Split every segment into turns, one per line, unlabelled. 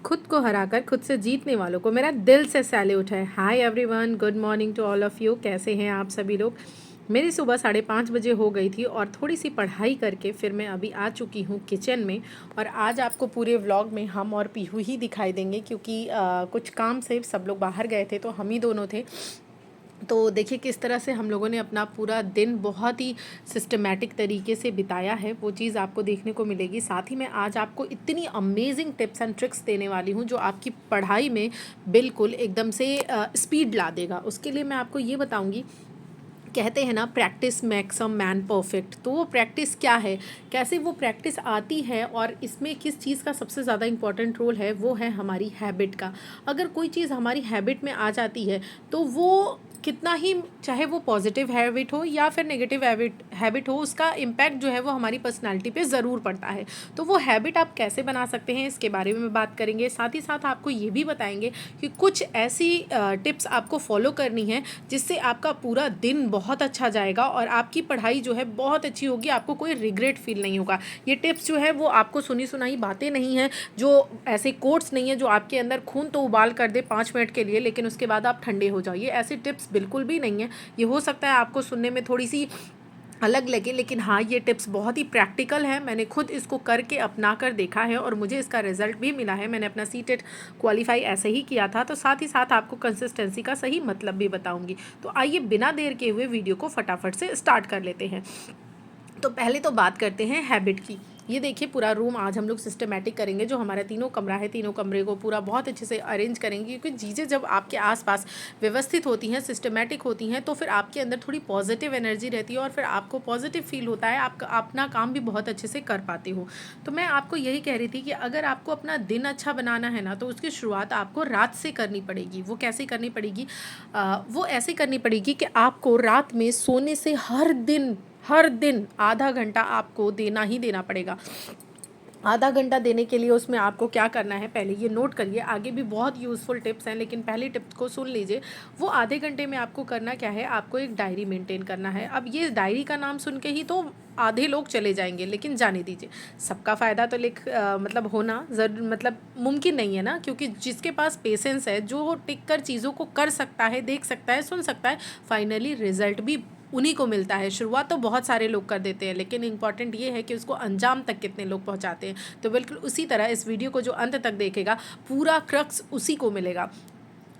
खुद को हराकर खुद से जीतने वालों को मेरा दिल से सैल्यूट है। Hi everyone, good morning to all of you. कैसे हैं आप सभी लोग। मेरी सुबह 5:30 बजे हो गई थी और थोड़ी सी पढ़ाई करके फिर मैं अभी आ चुकी हूँ किचन में। और आज आपको पूरे व्लॉग में हम और पीहू ही दिखाई देंगे क्योंकि कुछ काम से सब लोग बाहर गए थे तो हम ही दोनों थे। तो देखिए किस तरह से हम लोगों ने अपना पूरा दिन बहुत ही सिस्टमैटिक तरीके से बिताया है, वो चीज़ आपको देखने को मिलेगी। साथ ही मैं आज आपको इतनी अमेजिंग टिप्स एंड ट्रिक्स देने वाली हूँ जो आपकी पढ़ाई में बिल्कुल एकदम से स्पीड ला देगा। उसके लिए मैं आपको ये बताऊँगी, कहते हैं ना practice makes a man perfect. तो वो प्रैक्टिस क्या है, कैसे वो प्रैक्टिस आती है और इसमें किस चीज़ का सबसे ज़्यादा इंपॉर्टेंट रोल है, वो है हमारी हैबिट का। अगर कोई चीज़ हमारी हैबिट में आ जाती है तो वो कितना ही, चाहे वो पॉजिटिव हैबिट हो या फिर नेगेटिव हैबिट हो, उसका इम्पैक्ट जो है वो हमारी पर्सनालिटी पे ज़रूर पड़ता है। तो वो हैबिट आप कैसे बना सकते हैं इसके बारे में बात करेंगे। साथ ही साथ आपको ये भी बताएंगे कि कुछ ऐसी टिप्स आपको फॉलो करनी है जिससे आपका पूरा दिन बहुत अच्छा जाएगा और आपकी पढ़ाई जो है बहुत अच्छी होगी, आपको कोई रिग्रेट फील नहीं होगा। ये टिप्स जो है वो आपको सुनी सुनाई बातें नहीं हैं, जो ऐसे कोट्स नहीं है जो आपके अंदर खून तो उबाल कर दे 5 मिनट के लिए लेकिन उसके बाद आप ठंडे हो जाइए। ऐसी टिप्स बिल्कुल भी नहीं है। ये हो सकता है आपको सुनने में थोड़ी सी अलग लगे, लेकिन हाँ ये टिप्स बहुत ही प्रैक्टिकल है। मैंने खुद इसको करके अपना कर देखा है और मुझे इसका रिजल्ट भी मिला है। मैंने अपना सीटेट क्वालिफाई ऐसे ही किया था। तो साथ ही साथ आपको कंसिस्टेंसी का सही मतलब भी बताऊंगी। तो आइए बिना देर के हुए वीडियो को फटाफट से स्टार्ट कर लेते हैं। तो पहले तो बात करते हैं हैबिट की। ये देखिए पूरा रूम आज हम लोग सिस्टमेटिक करेंगे। जो हमारा तीनों कमरा है, तीनों कमरे को पूरा बहुत अच्छे से अरेंज करेंगे क्योंकि चीज़ें जब आपके आसपास व्यवस्थित होती हैं, सिस्टमेटिक होती हैं, तो फिर आपके अंदर थोड़ी पॉजिटिव एनर्जी रहती है और फिर आपको पॉजिटिव फील होता है, आप अपना काम भी बहुत अच्छे से कर पाते हो। तो मैं आपको यही कह रही थी कि अगर आपको अपना दिन अच्छा बनाना है ना, तो उसकी शुरुआत आपको रात से करनी पड़ेगी। वो कैसे करनी पड़ेगी? वो ऐसे करनी पड़ेगी कि आपको रात में सोने से हर दिन आधा घंटा आपको देना ही देना पड़ेगा। आधा घंटा देने के लिए उसमें आपको क्या करना है, पहले ये नोट करिए। आगे भी बहुत यूज़फुल टिप्स हैं लेकिन पहली टिप्स को सुन लीजिए। वो आधे घंटे में आपको करना क्या है, आपको एक डायरी मेंटेन करना है। अब ये डायरी का नाम सुन के ही तो आधे लोग चले जाएंगे, लेकिन जाने दीजिए। सबका फ़ायदा तो मतलब होना ज़रूर मतलब मुमकिन नहीं है ना, क्योंकि जिसके पास पेशेंस है, जो टिक कर चीज़ों को कर सकता है, देख सकता है, सुन सकता है, फाइनली रिजल्ट भी उन्हीं को मिलता है। शुरुआत तो बहुत सारे लोग कर देते हैं लेकिन इम्पॉर्टेंट ये है कि उसको अंजाम तक कितने लोग पहुंचाते हैं। तो बिल्कुल उसी तरह इस वीडियो को जो अंत तक देखेगा, पूरा क्रक्स उसी को मिलेगा।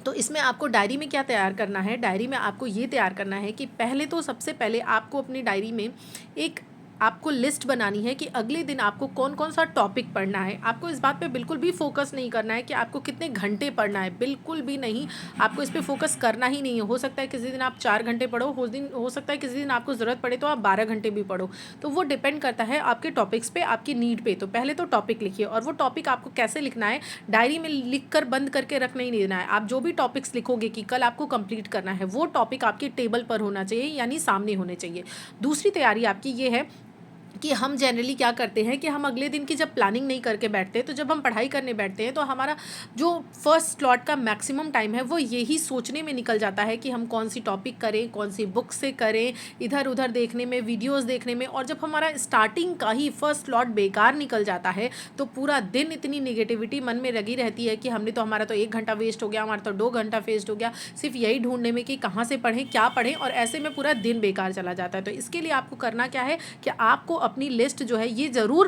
तो इसमें आपको डायरी में क्या तैयार करना है, डायरी में आपको ये तैयार करना है कि पहले तो सबसे पहले आपको अपनी डायरी में एक आपको लिस्ट बनानी है कि अगले दिन आपको कौन कौन सा टॉपिक पढ़ना है। आपको इस बात पे बिल्कुल भी फोकस नहीं करना है कि आपको कितने घंटे पढ़ना है, बिल्कुल भी नहीं। आपको इस पे फोकस करना ही नहीं है। हो सकता है किसी दिन आप 4 घंटे पढ़ो, हो सकता है किसी दिन आपको ज़रूरत पड़े तो आप 12 घंटे भी पढ़ो। तो वो डिपेंड करता है आपके टॉपिक्स पे, आपकी नीड पे। तो पहले तो टॉपिक लिखिए और वो टॉपिक आपको कैसे लिखना है, डायरी में लिख कर बंद करके रखना ही नहीं देना है। आप जो भी टॉपिक्स लिखोगे कि कल आपको कंप्लीट करना है, वो टॉपिक आपके टेबल पर होना चाहिए, यानी सामने होने चाहिए। दूसरी तैयारी आपकी ये है कि हम जनरली क्या करते हैं कि हम अगले दिन की जब प्लानिंग नहीं करके बैठते, तो जब हम पढ़ाई करने बैठते हैं तो हमारा जो फर्स्ट स्लॉट का मैक्सिमम टाइम है वो यही सोचने में निकल जाता है कि हम कौन सी टॉपिक करें, कौन सी बुक से करें, इधर उधर देखने में, वीडियोस देखने में। और जब हमारा स्टार्टिंग का ही फर्स्ट स्लॉट बेकार निकल जाता है तो पूरा दिन इतनी निगेटिविटी मन में लगी रहती है कि हमारा तो 1 घंटा वेस्ट हो गया, हमारा तो 2 घंटा वेस्ट हो गया, सिर्फ यही ढूंढने में कि कहाँ से पढ़ें, क्या पढ़ें, और ऐसे में पूरा दिन बेकार चला जाता है। तो इसके लिए आपको करना क्या है कि आपको अपनी लिस्ट जो है ये ज़रूर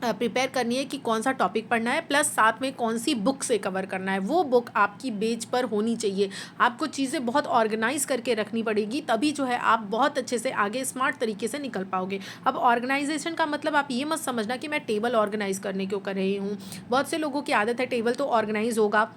प्रिपेयर करनी है कि कौन सा टॉपिक पढ़ना है, प्लस साथ में कौन सी बुक से कवर करना है। वो बुक आपकी पेज पर होनी चाहिए। आपको चीज़ें बहुत ऑर्गेनाइज करके रखनी पड़ेगी, तभी जो है आप बहुत अच्छे से आगे स्मार्ट तरीके से निकल पाओगे। अब ऑर्गेनाइजेशन का मतलब आप ये मत समझना कि मैं टेबल ऑर्गेनाइज करने क्यों कर रही हूँ। बहुत से लोगों की आदत है टेबल तो ऑर्गेनाइज होगा,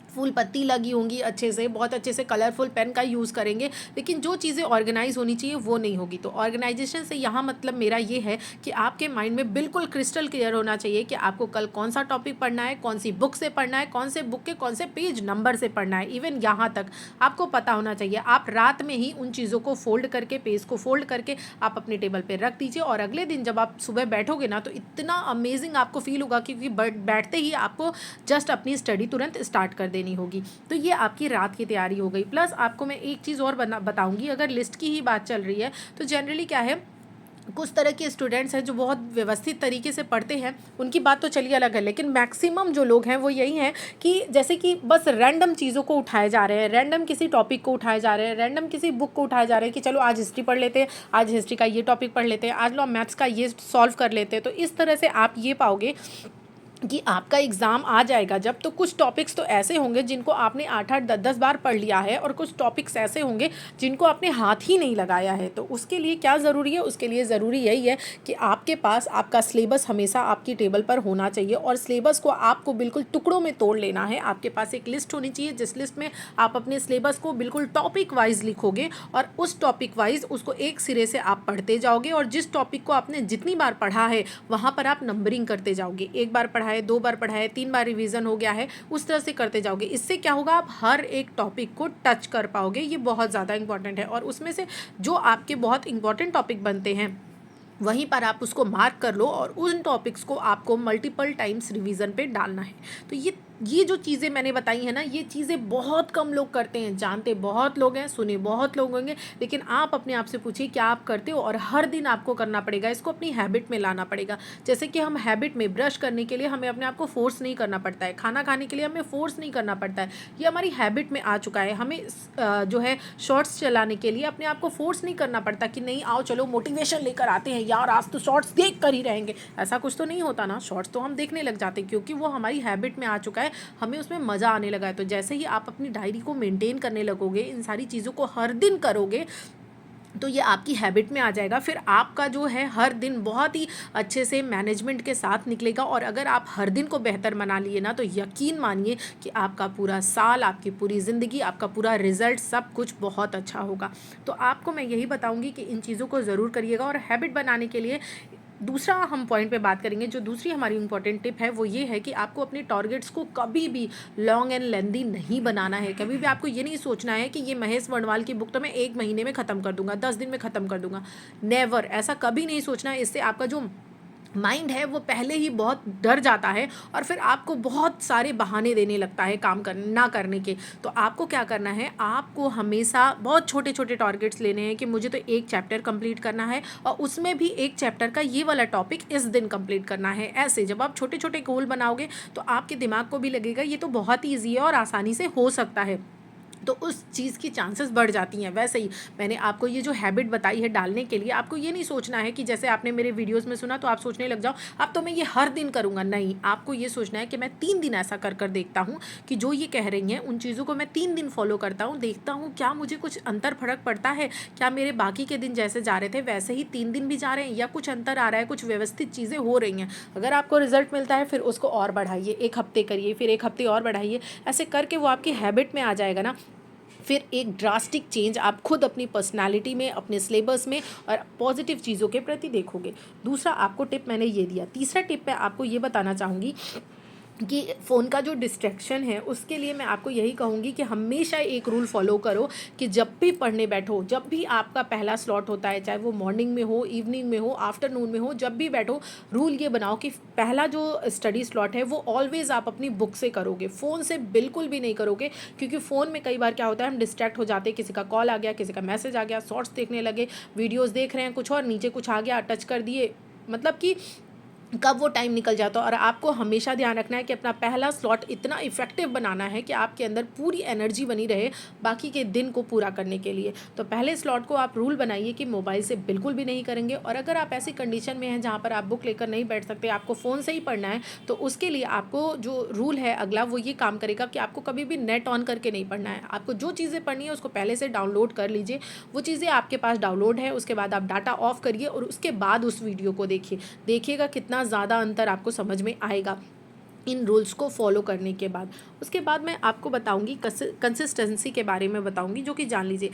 फूल पत्ती लगी होंगी अच्छे से, बहुत अच्छे से कलरफुल पेन का यूज़ करेंगे, लेकिन जो चीज़ें ऑर्गेनाइज होनी चाहिए वो नहीं होगी। तो ऑर्गेनाइजेशन से यहाँ मतलब मेरा ये है कि आपके माइंड में बिल्कुल क्रिस्टल क्लियर होना चाहिए कि आपको कल कौन सा टॉपिक पढ़ना है, कौन सी बुक से पढ़ना है, कौन से बुक के कौन से पेज नंबर से पढ़ना है। इवन यहाँ तक आपको पता होना चाहिए। आप रात में ही उन चीज़ों को फोल्ड करके, पेज को फोल्ड करके आप अपने टेबल पर रख दीजिए और अगले दिन जब आप सुबह बैठोगे ना तो इतना अमेजिंग आपको फील होगा, क्योंकि बैठते ही आपको जस्ट अपनी स्टडी तुरंत स्टार्ट कर देनी होगी। तो ये आपकी रात की तैयारी हो गई। प्लस आपको मैं एक चीज़ और बताऊंगी, अगर लिस्ट की ही बात चल रही है तो जनरली क्या है कुछ तरह के स्टूडेंट्स हैं जो बहुत व्यवस्थित तरीके से पढ़ते हैं, उनकी बात तो चलिए अलग है, लेकिन मैक्सिमम जो लोग हैं वो यही हैं कि जैसे कि बस रैंडम चीज़ों को उठाए जा रहे हैं, रैंडम किसी टॉपिक को उठाए जा रहे हैं, रैंडम किसी बुक को उठाए जा रहे हैं कि चलो आज हिस्ट्री पढ़ लेते हैं, आज हिस्ट्री का ये टॉपिक पढ़ लेते हैं, आज लो मैथ्स का ये सॉल्व कर लेते हैं। तो इस तरह से आप ये पाओगे कि आपका एग्ज़ाम आ जाएगा जब, तो कुछ टॉपिक्स तो ऐसे होंगे जिनको आपने 8-8 10-10 बार पढ़ लिया है, और कुछ टॉपिक्स ऐसे होंगे जिनको आपने हाथ ही नहीं लगाया है। तो उसके लिए क्या ज़रूरी है? उसके लिए ज़रूरी यही है कि आपके पास आपका सिलेबस हमेशा आपकी टेबल पर होना चाहिए, और सिलेबस को आपको बिल्कुल टुकड़ों में तोड़ लेना है। आपके पास एक लिस्ट होनी चाहिए जिस लिस्ट में आप अपने सिलेबस को बिल्कुल टॉपिक वाइज लिखोगे, और उस टॉपिक वाइज उसको एक सिरे से आप पढ़ते जाओगे, और जिस टॉपिक को आपने जितनी बार पढ़ा है वहाँ पर आप नंबरिंग करते जाओगे। एक बार पढ़ा है, 2 बार पढ़ा है, 3 बार रिवीजन हो गया है, उस तरह से करते जाओगे। इससे क्या होगा? आप हर एक टॉपिक को टच कर पाओगे। ये बहुत ज़्यादा इंपॉर्टेंट है, और उसमें से जो आपके बहुत इंपॉर्टेंट टॉपिक बनते हैं वहीं पर आप उसको मार्क कर लो, और उन टॉपिक्स को आपको मल्टीपल टाइम्स रिवीजन पे डालना है। तो ये जो चीज़ें मैंने बताई हैं ना, ये चीज़ें बहुत कम लोग करते हैं। जानते बहुत लोग हैं, सुने बहुत लोग होंगे, लेकिन आप अपने आप से पूछिए क्या आप करते हो? और हर दिन आपको करना पड़ेगा, इसको अपनी हैबिट में लाना पड़ेगा। जैसे कि हम हैबिट में ब्रश करने के लिए हमें अपने आप को फोर्स नहीं करना पड़ता है, खाना खाने के लिए हमें फोर्स नहीं करना पड़ता है, ये हमारी हैबिट में आ चुका है। हमें जो है शॉर्ट्स चलाने के लिए अपने आप को फोर्स नहीं करना पड़ता कि नहीं आओ चलो मोटिवेशन लेकर आते हैं यार, आज तो शॉर्ट्स देख कर ही रहेंगे। ऐसा कुछ तो नहीं होता ना, शॉर्ट्स तो हम देखने लग जाते हैं क्योंकि वो हमारी हैबिट में आ चुका है, हमें उसमें मज़ा आने लगा है। तो जैसे ही आप अपनी डायरी को मेंटेन करने लगोगे, इन सारी चीज़ों को हर दिन करोगे, तो ये आपकी हैबिट में आ जाएगा। फिर आपका जो है हर दिन बहुत ही अच्छे से मैनेजमेंट के साथ निकलेगा, और अगर आप हर दिन को बेहतर बना लिए ना, तो यकीन मानिए कि आपका पूरा साल, आपकी पूरी ज़िंदगी, आपका पूरा रिजल्ट, सब कुछ बहुत अच्छा होगा। तो आपको मैं यही बताऊंगी कि इन चीज़ों को ज़रूर करिएगा। और हैबिट बनाने के लिए दूसरा हम पॉइंट पे बात करेंगे, जो दूसरी हमारी इंपॉर्टेंट टिप है वो ये है कि आपको अपने टारगेट्स को कभी भी लॉन्ग एंड लेंदी नहीं बनाना है। कभी भी आपको ये नहीं सोचना है कि ये महेश वर्णवाल की बुक तो मैं 1 महीने में ख़त्म कर दूंगा, 10 दिन में ख़त्म कर दूंगा। नेवर, ऐसा कभी नहीं सोचना है। इससे आपका जो माइंड है वो पहले ही बहुत डर जाता है, और फिर आपको बहुत सारे बहाने देने लगता है काम ना करने के। तो आपको क्या करना है? आपको हमेशा बहुत छोटे छोटे टारगेट्स लेने हैं कि मुझे तो 1 चैप्टर कंप्लीट करना है, और उसमें भी 1 चैप्टर का ये वाला टॉपिक इस दिन कंप्लीट करना है। ऐसे जब आप छोटे छोटे गोल बनाओगे तो आपके दिमाग को भी लगेगा ये तो बहुत ही ईजी है और आसानी से हो सकता है, तो उस चीज़ की चांसेस बढ़ जाती हैं। वैसे ही मैंने आपको ये जो हैबिट बताई है डालने के लिए, आपको ये नहीं सोचना है कि जैसे आपने मेरे वीडियोस में सुना तो आप सोचने लग जाओ अब तो मैं ये हर दिन करूँगा। नहीं, आपको ये सोचना है कि मैं 3 दिन ऐसा कर कर देखता हूँ कि जो ये कह रही हैं उन चीज़ों को मैं 3 दिन फॉलो करता हूँ, देखता हूँ क्या मुझे कुछ अंतर फ़र्क पड़ता है, क्या मेरे बाकी के दिन जैसे जा रहे थे वैसे ही 3 दिन भी जा रहे हैं, या कुछ अंतर आ रहा है, कुछ व्यवस्थित चीज़ें हो रही हैं। अगर आपको रिजल्ट मिलता है फिर उसको और बढ़ाइए, 1 हफ्ते करिए, फिर 1 हफ्ते और बढ़ाइए। ऐसे करके वो आपकी हैबिट में आ जाएगा ना, फिर एक ड्रास्टिक चेंज आप खुद अपनी पर्सनालिटी में, अपने सिलेबस में और पॉजिटिव चीज़ों के प्रति देखोगे। दूसरा आपको टिप मैंने ये दिया। तीसरा टिप मैं आपको ये बताना चाहूँगी कि फ़ोन का जो डिस्ट्रैक्शन है उसके लिए मैं आपको यही कहूँगी कि हमेशा एक रूल फॉलो करो कि जब भी पढ़ने बैठो, जब भी आपका पहला स्लॉट होता है, चाहे वो मॉर्निंग में हो, इवनिंग में हो, आफ्टरनून में हो, जब भी बैठो रूल ये बनाओ कि पहला जो स्टडी स्लॉट है वो ऑलवेज़ आप अपनी बुक से करोगे, फ़ोन से बिल्कुल भी नहीं करोगे। क्योंकि फ़ोन में कई बार क्या होता है, हम डिस्ट्रैक्ट हो जाते हैं, किसी का कॉल आ गया, किसी का मैसेज आ गया, शॉर्ट्स देखने लगे, वीडियोज़ देख रहे हैं कुछ और, नीचे कुछ आ गया, टच कर दिए, मतलब कि कब वो टाइम निकल जाता है। और आपको हमेशा ध्यान रखना है कि अपना पहला स्लॉट इतना इफेक्टिव बनाना है कि आपके अंदर पूरी एनर्जी बनी रहे बाकी के दिन को पूरा करने के लिए। तो पहले स्लॉट को आप रूल बनाइए कि मोबाइल से बिल्कुल भी नहीं करेंगे। और अगर आप ऐसी कंडीशन में हैं जहाँ पर आप बुक लेकर नहीं बैठ सकते, आपको फ़ोन से ही पढ़ना है, तो उसके लिए आपको जो रूल है अगला वो ये काम करेगा कि आपको कभी भी नेट ऑन करके नहीं पढ़ना है। आपको जो चीज़ें पढ़नी है उसको पहले से डाउनलोड कर लीजिए, वो चीज़ें आपके पास डाउनलोड है, उसके बाद आप डाटा ऑफ करिए और उसके बाद उस वीडियो को देखिएगा कितना ज़्यादा अंतर आपको समझ में आएगा इन रूल्स को फॉलो करने के बाद। उसके बाद मैं आपको बताऊंगी कंसिस्टेंसी के बारे में बताऊंगी, जो कि जान लीजिए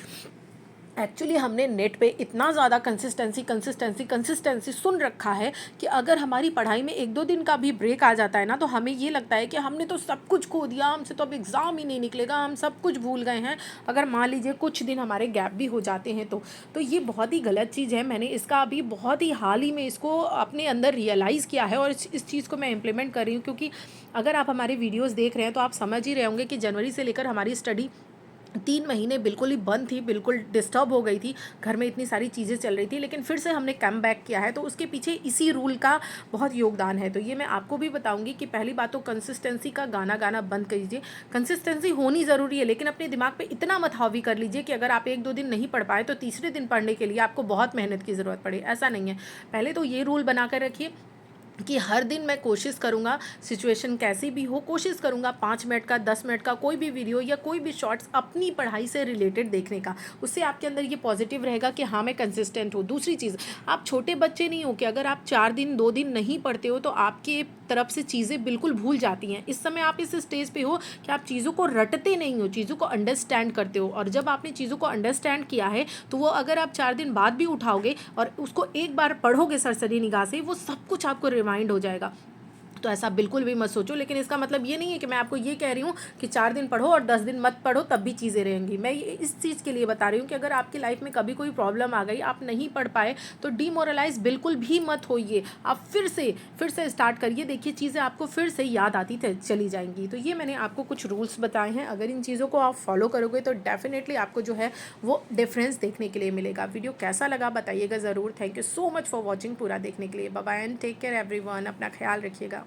एक्चुअली हमने नेट पे इतना ज़्यादा कंसिस्टेंसी सुन रखा है कि अगर हमारी पढ़ाई में 1-2 दिन का भी ब्रेक आ जाता है ना, तो हमें ये लगता है कि हमने तो सब कुछ खो दिया, हमसे तो अब एग्ज़ाम ही नहीं निकलेगा, हम सब कुछ भूल गए हैं। अगर मान लीजिए कुछ दिन हमारे गैप भी हो जाते हैं तो ये बहुत ही गलत चीज़ है। मैंने इसका अभी बहुत ही हाल ही में इसको अपने अंदर रियलाइज़ किया है और इस चीज़ को मैं इम्प्लीमेंट कर रही हूँ। क्योंकि अगर आप हमारे वीडियोज़ देख रहे हैं तो आप समझ ही रहे होंगे कि जनवरी से लेकर हमारी स्टडी 3 महीने बिल्कुल ही बंद थी, बिल्कुल डिस्टर्ब हो गई थी, घर में इतनी सारी चीज़ें चल रही थी, लेकिन फिर से हमने कम बैक किया है, तो उसके पीछे इसी रूल का बहुत योगदान है। तो ये मैं आपको भी बताऊँगी कि पहली बात तो कंसिस्टेंसी का गाना गाना बंद कीजिए। कंसिस्टेंसी होनी ज़रूरी है, लेकिन अपने दिमाग पे इतना मत हावी कर लीजिए कि अगर आप 1-2 दिन नहीं पढ़ पाए, तो तीसरे दिन पढ़ने के लिए आपको बहुत मेहनत की ज़रूरत पड़े, ऐसा नहीं है। पहले तो ये रूल बना कर रखिए कि हर दिन मैं कोशिश करूँगा, सिचुएशन कैसी भी हो, कोशिश करूँगा 5 मिनट का, 10 मिनट का कोई भी वीडियो या कोई भी शॉर्ट्स अपनी पढ़ाई से रिलेटेड देखने का। उससे आपके अंदर ये पॉजिटिव रहेगा कि हाँ, मैं कंसिस्टेंट हूँ। दूसरी चीज़, आप छोटे बच्चे नहीं हो कि अगर आप 4 दिन 2 दिन नहीं पढ़ते हो तो आपके तरफ से चीज़ें बिल्कुल भूल जाती हैं। इस समय आप इस स्टेज पे हो कि आप चीज़ों को रटते नहीं हो, चीज़ों को अंडरस्टैंड करते हो, और जब आपने चीज़ों को अंडरस्टैंड किया है तो वो अगर आप 4 दिन बाद भी उठाओगे और उसको एक बार पढ़ोगे सरसरी निगाह से, वो सब कुछ आपको रिमाइंड हो जाएगा। तो ऐसा बिल्कुल भी मत सोचो, लेकिन इसका मतलब ये नहीं है कि मैं आपको ये कह रही हूँ कि 4 दिन पढ़ो और 10 दिन मत पढ़ो, तब भी चीज़ें रहेंगी। मैं ये इस चीज़ के लिए बता रही हूँ कि अगर आपकी लाइफ में कभी कोई प्रॉब्लम आ गई, आप नहीं पढ़ पाए, तो डिमोरलाइज़ बिल्कुल भी मत होइए। आप फिर से स्टार्ट करिए, देखिए चीज़ें आपको फिर से याद आती चली जाएंगी। तो ये मैंने आपको कुछ रूल्स बताए हैं, अगर इन चीज़ों को आप फॉलो करोगे तो डेफिनेटली आपको जो है वो डिफरेंस देखने के लिए मिलेगा। वीडियो कैसा लगा बताइएगा ज़रूर। Thank you so much for watching, पूरा देखने के लिए। Bye bye and take care everyone, अपना ख्याल रखिएगा।